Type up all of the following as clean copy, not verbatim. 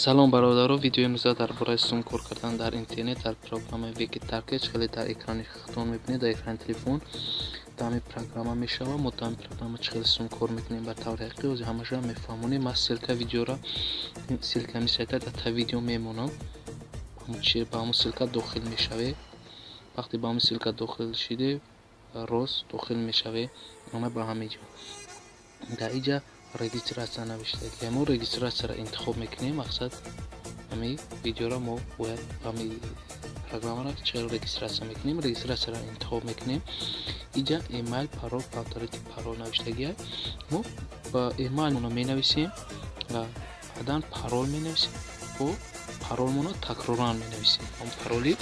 салом бародаро, видеои имрӯза дар бораи сум кор кардан дар интернет дар программаи Wiktarget хеле дар экрани худтон мебинед, дар экрани телефон дар программа мешава. мо дар программа чӣ хеле сум кор мекунем ба таври ҳақиқӣ ози ҳамаша мефаҳмонем. Ман ссилка видеора ссилка сайта дар видео мемонам. ба ҳамун ссилка дохил мешавед. вақте ба ҳамун ссилка дохил шиде рост дохил мешавед ана ба ҳамин ҷо дар инҷа регистрация навиштаги мо регистратсияро интихоб мекунем. мақсад ҳамин видеоро мо бояд ҳамин программаро чаро регистратсия мекунем. регистратсияро интихоб мекунем. инҷа эмайл парол авторитет парол навиштаги мо ба эмайлмона менависем ва баъдан парол менависем. бо паролмона такроран менависем. он пароли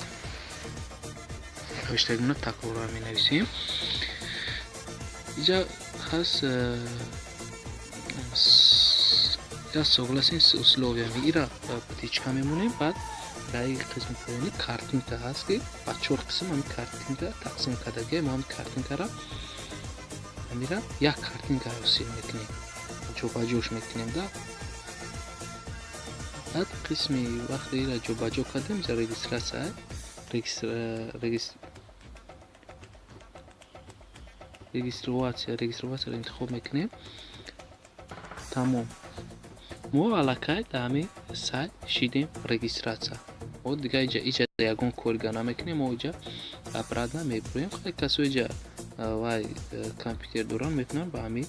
навиштагимона такроран менависем. инҷа ҳаст я согласен с условиями ира птичка мемонем. баъд дар ин қисми поёни картинка ҳаст ки ба 4 қисм ҳамин картинка тақсим кардаги мо ҳамин картинкаро ҳамира як картинка ҳосил мекунем, ҷобаҷош мекунем. да баъд қисми вақте ира ҷобаҷо кардем за регистратсия регистроватсияро интихоб мекунем. тамом. мо аллакай дар ҳамин сайт шидем регистратсия. мо дига иҷа ягон кори гана мекунем. мо иҷа апрад намебурем. хеле касои иҷа вай компютер доран метавонанд ба ҳамин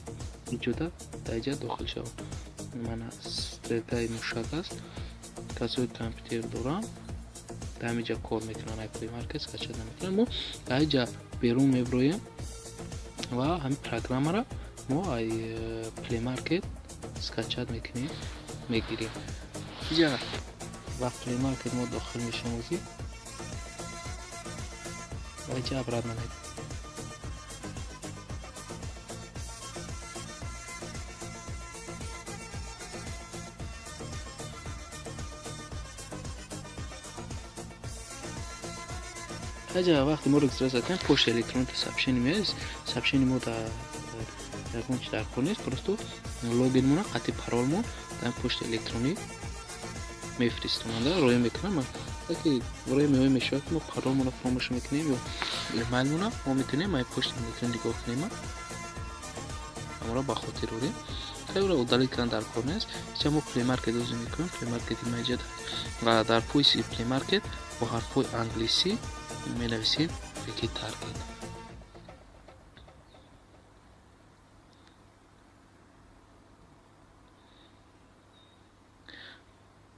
иҷода дар иҷа дохил шаванд. мана стрелкаи мушак аст. касои компютер доран дар ҳамин ҷа кор мекунанд. ай плей маркет скачат наметавонанд. мо дар иҷа берун мебуроем ва ҳамин программаро мо ай плей маркет скачат мекунем, мегирем. иҷа ва плей маркет мо дохил мешавем. ози ва иҷа абрад намед. иҷа вақте мо регистрация кардем почта электроника сообщение меояд. сообщение мо дар ягон чи дар кор нест. просто логинмона қатъи паролмо дар почта электроник мефиристонам. роя мекунам. таки роя меоя мешавад ки мо паролмона фаромӯш мекунем ё эмайлмона мо метавонем ай почта электроник нигоҳ кунем. амро ба хотир орем. хеле удалит кардан дар кор нест. иҷа мо плей маркет ози мекунем. плей маркети маҷад ва дар поиси плей маркет бо ҳарфҳои англисӣ менависем Wiktarget.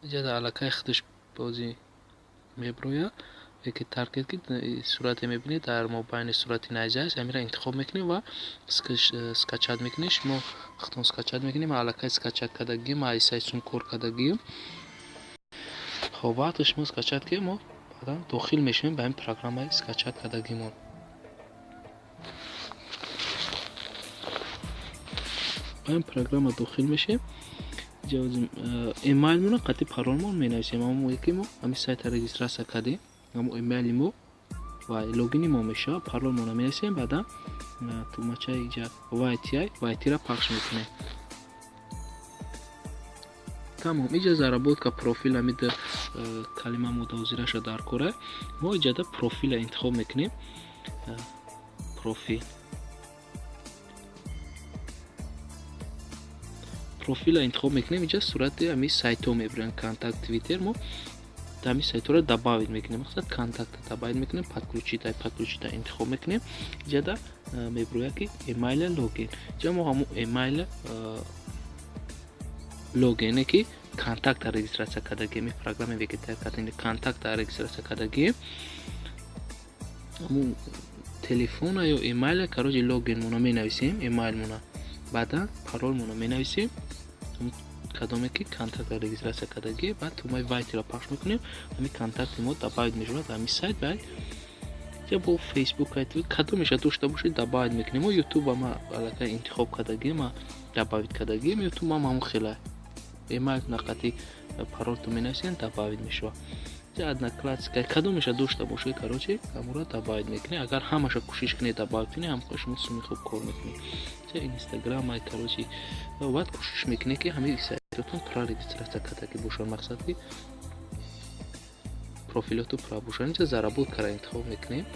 иҷа дар аллакай худаш бозӣ меброяд. Wiktarget ки сурате мебинед дар мобайни сурати найза аст. ҳамиро интихоб мекунем ва скачат мекунем. шумо худтон скачат мекунем. аллакай скачат кардагим ай сайт сум кор кардагим. хоб вақте шумо скачат ки мо баъдан дохил мешавем ба ин программаи скачат кардагимон. ба ин программа дохил мешавем. эмайлмона қатъи паролмон менависем. ҳамон ки мо ҳамин сайта регистратсия кардем. ҳамон эмайли мо ва логини мо мешавад. паролмона менависем. баъдан тумачаи иҷа вайтиро пахш мекунем. тамом. иҷа заработка профил ҳамид калима мудозираша дар кора. мо иҷада профила интихоб мекунем. профила интихоб мекунем. иҷа сурати ҳамин сайтҳо мебурем. контакт, твиттер. мо ҳамин сайтҳоро добавид мекунем. мақсад контакта добавид мекунем. подключита интихоб мекунем. иҷада мебурояд ки эмайла логин. иҷа мо ҳамон эмайла логине ки контакта регистратсия кардагим. программаи Wiktarget контакта регистратсия кардагим. ҳамон телефона ё эмайла кароҷи логинмона менависем. эмайлмона баъдан паролмона менависем. кадоме ки контакта регистратсия кардаги. баъд тумаи вайтиро пахш мекунем. ҳамин контакти мо добавид мешавад ҳамин сайт. баъд ҷа бо фейсбук кадомеша дошта бошед добавид мекунем. мо ютуб ма аллакай интихоб кардагим добавид кардагим. ютуб ам ҳамон хела эмайл нақати паролту менависем добавид мешавад. ҷа одноклассника кадомеша дошта бошед кароче ҳамонро добавид мекунем. агар ҳамаша кӯшиш кунед добавид кунед ҳамон шумо суми хуб кор мекунед. ҷа инстаграм ай кароче баъд кӯшиш мекунед ки ҳамин сайтотон пра регистрация кардаги бошад. мақсад ки профилоту пра бошад. инҷа заработкаро интихоб мекунем.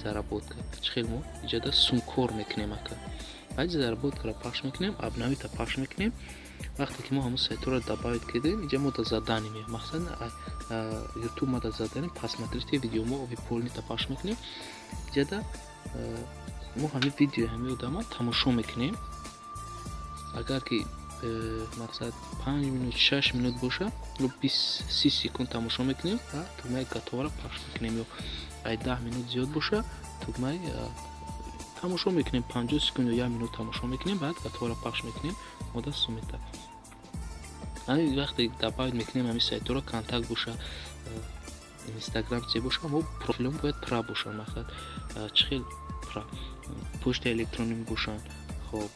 заработка чхел мо иҷода сумкор мекунем ака. баъди заработкаро пахш мекунем, обновита пахш мекунем. вақте ки мо ҳамун сайтҳоро добавит кардем, инҷа мо да задани меем. мақсад YouTube мо да задани просмотрите видео мо выполнита пахш мекунем. иҷода мо ҳамин видео ҳамин одама тамошо мекунем. агар ки мақсад 5 минут 6 минут боша 20-30 секунд тамошо мекунем ва тугмаи гатоваро пахш мекунем. ё 10 минут зиёд боша тугмаи тамошо мекунем 50 секунд ё 1 минут тамошо мекунем. баъд гатоваро пахш мекунем. мода сумита ҳамин вақте добавит мекунем ҳамин сайтҳоро контакт боша инстаграм чӣ боша мо профилон бояд пра бошад. мақсад чӣ хел пра почта электронӣ бошанд. хоб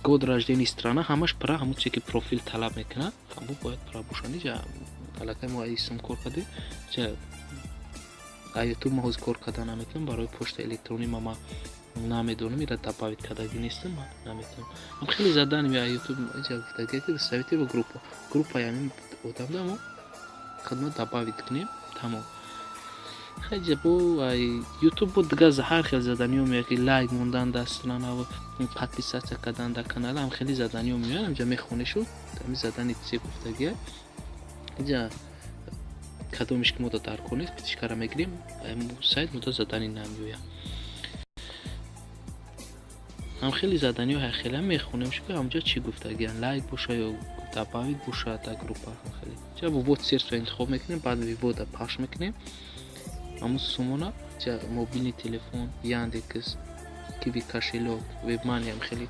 код раждени страна ҳамаш пра ҳамон чизе ки профил талаб мекунад ҳамон бояд пра бошанд. иҷа аллакай мо исм кор кардем. иҷа YouTube мо ҳоз кор карда наметавонам. барои почта электронӣ ма намедонам. ира добавит кардаги нестам. ман наметавонам. ам хеле задани YouTube иҷа гуфтаги совети ба группа ҳамин одамда мо хидмат добавит кунем. тамом. хеҷа бо YouTube бо дига ҳар хел заданиҳо меояд ки лайк мондан дар страна ва подписатсия кардан дар канала ҳам хеле заданиҳо меояд. амҷа мехонешуд ҳамин задани чӣ гуфтагия. иҷа кадомиш ки мода дар кор нест фитишкара мегирем. сайт мода задани намеояд. ҳам хеле заданиҳо хеле мехонем ки амҷа чӣ гуфтагиян лайк боша ё добавит боша дар группа. хеле иҷа вивод сервисро интихоб мекунем. баъд вивода пахш мекунем. ҳамун сумона ҷа мобилни телефон Яндекс Киви кошелек вебмани ҳам хеле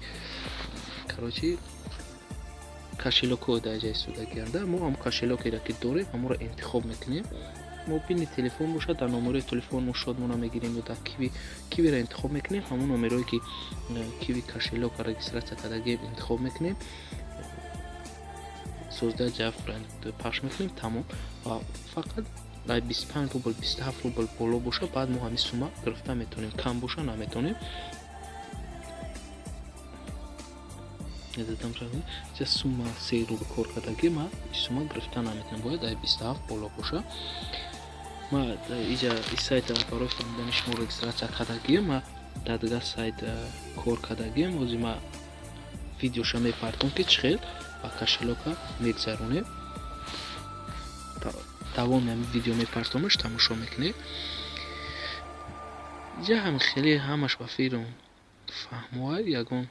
короче кошелекҳо дар ҷои истифодагианда мо ҳам кошелекеро ки дорем ҳамонро интихоб мекунем. мобилни телефон бошад дар номерои телефон мо шодмона мегирем ё дар кивиро интихоб мекунем. ҳамон номерое ки Киви кошелек регистратсия кардагием интихоб мекунем. создаи ҷафра пахш мекунем. тамом. ва фақат 25 рубл 27 рубл боло боша баъд мо ҳамин сума гирифта метавонем. кам боша наметавонем. ҷа сума 3 рубл кор кардаги ма сума гирифта наметавонем. бояд 27 боло боша. ма иҷа сайта барои фаҳмидани шумо регистратсия кардаги ма дар дига сайт кор кардаги ҳозир ма видеоша мепартом ки чӣ хел ба кошелека мегзаронем. давоми ҳамин видео мепартомаш тамошо мекунед. иҷа ҳам хеле ҳамаш ба фирон фаҳмоад ягон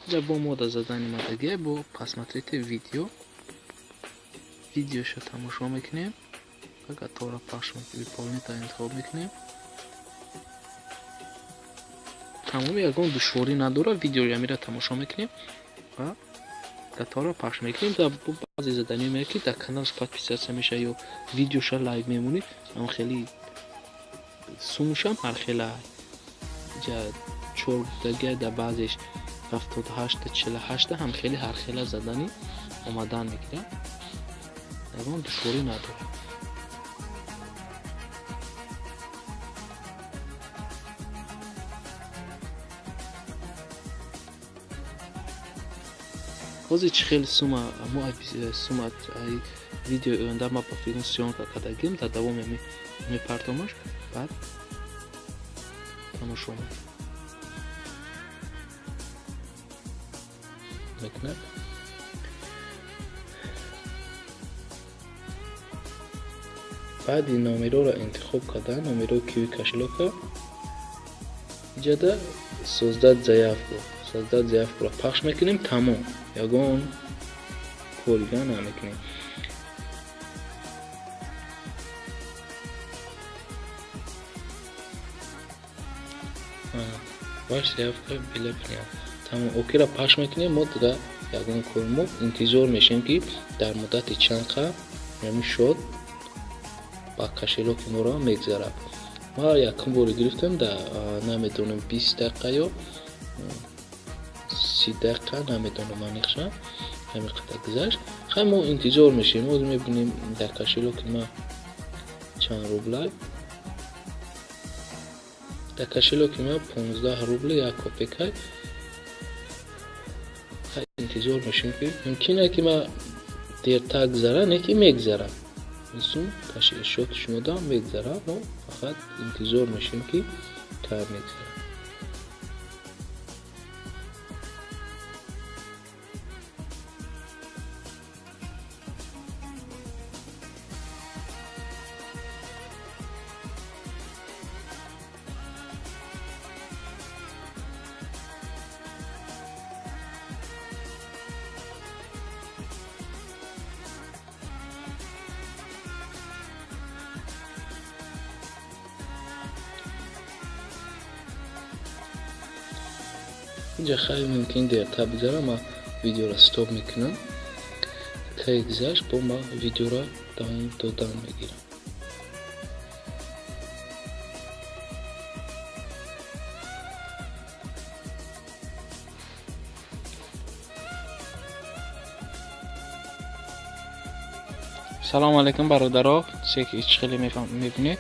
иҷа бо мода задани мадагия бо просмотрите видеоша тамошо мекунем. агар тора пахш выполнита интихоб мекунем. тамоми ягон душворӣ надорад. видеои ҳамира тамошо мекунем ва гатора пахш мекунем. баъзе заданиҳо меояд ки дар каналаш подписатсия меша ё видеоша лайк мемонид. ҳам хеле сумушам ҳар хела иҷа 4 гуфтагия дар баъзеш 78-48 ҳам хеле ҳар хела задани омадан мегирад. ягон душворӣ надорад. ҳозир чӣ хел сума мо сума видеои оянда ма ба филм сёнка кардагим. дар давоми мепартомаш баъд тамошо мекунад. баъди номероро интихоб кардан номерои Киви кошелека иҷода создат заявкаро пахш мекунем. тамом. ягон корига намекунем. ваш заявка билепня. тамом. окира пахш мекунем. мо дига ягон кори мо интизор мешем ки дар муддати чанд қадам ҳамин шод ба кошелеки моро мегзарад. ма якум бори гирифтам да намедонам 20 дақиқа ё 30 дақиқа намедонам аниқша ҳамин қадар гузашт. хай мо интизор мешем. ҳозир мебинем дар кошелеки ма чанд рубла در کشیلوک ما 15 روبل 1 کپیک های انتظار میشیم که ممکنه که ما دیرتر گذره نه که میگذره میسون کشیلوک شما دا میگذره ما فقط انتظار میشیم که کار میگذره اینجا خیلی ممکن دیرتر بگذره ما ویدیو را استاپ میکنم که گذشت با ما ویدیو را دادن میگیرم سلام علیکم برادرها چه که هیچ خیلی میبینی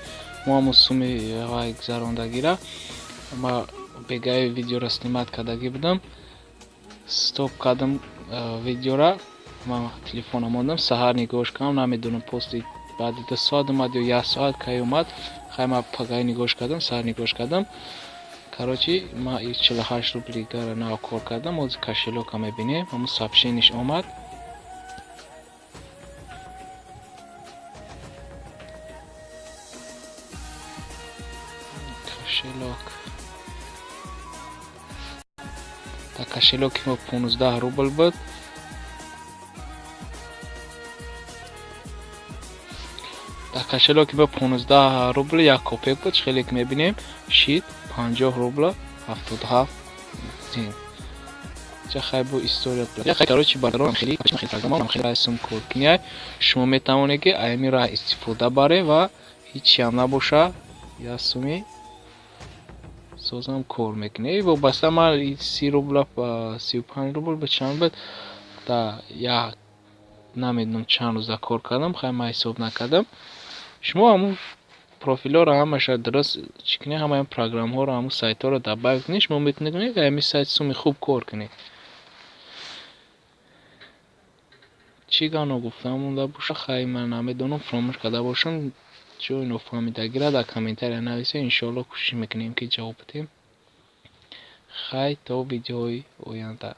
ما موسومی های گذراندگی را ما بگای ویدیو را سنیمت کردگی بودم ستوب کردم ویدیو را ما تلفون ماندم سهر نگوش کردم نمیدونم پستی بعد 2 ساعت اومد یا 1 ساعت که اومد خیلی ما پگای نگوش کردم سهر نگوش کردم کاروچی ما 48 روبلی گره نو کار کردم از کشیلوک هم میبینیم همون سابشینش اومد کشیلوک در کشیلوک ما 15 روبل بود در کشیلوک ما 15 روبل 1 کپیک بود خیلی که میبینیم شید 50 روبل 77 دین چه خیلی با استوریا پلاس خیلی کاروچی برادران خیلی پرگرام خیلی رایسون کورکنی شما میتوانید که ایمی را استفاده بره و هیچی هم نباشه یا سومی سوزم کار میکنه و بسته من 30 روبل و 35 روبل به چند بود تا یا نمیدونم چند روز کار کردم خیلی من حساب نکردم شما همون پروفیل ها را همش درست چکنی همه این پروگرام ها را همون سایت ها را دبیر کنید شما میتونید که همین سایت سومی خوب کار کنید چی گانو گفتم مونده باشه خیلی من نمیدونم فراموش کرده باشم چون اینو فهمیدگی را در کامنتر نویسه انشالله کوشش میکنیم که جواب بدیم خیلی تا ویدیوی آینده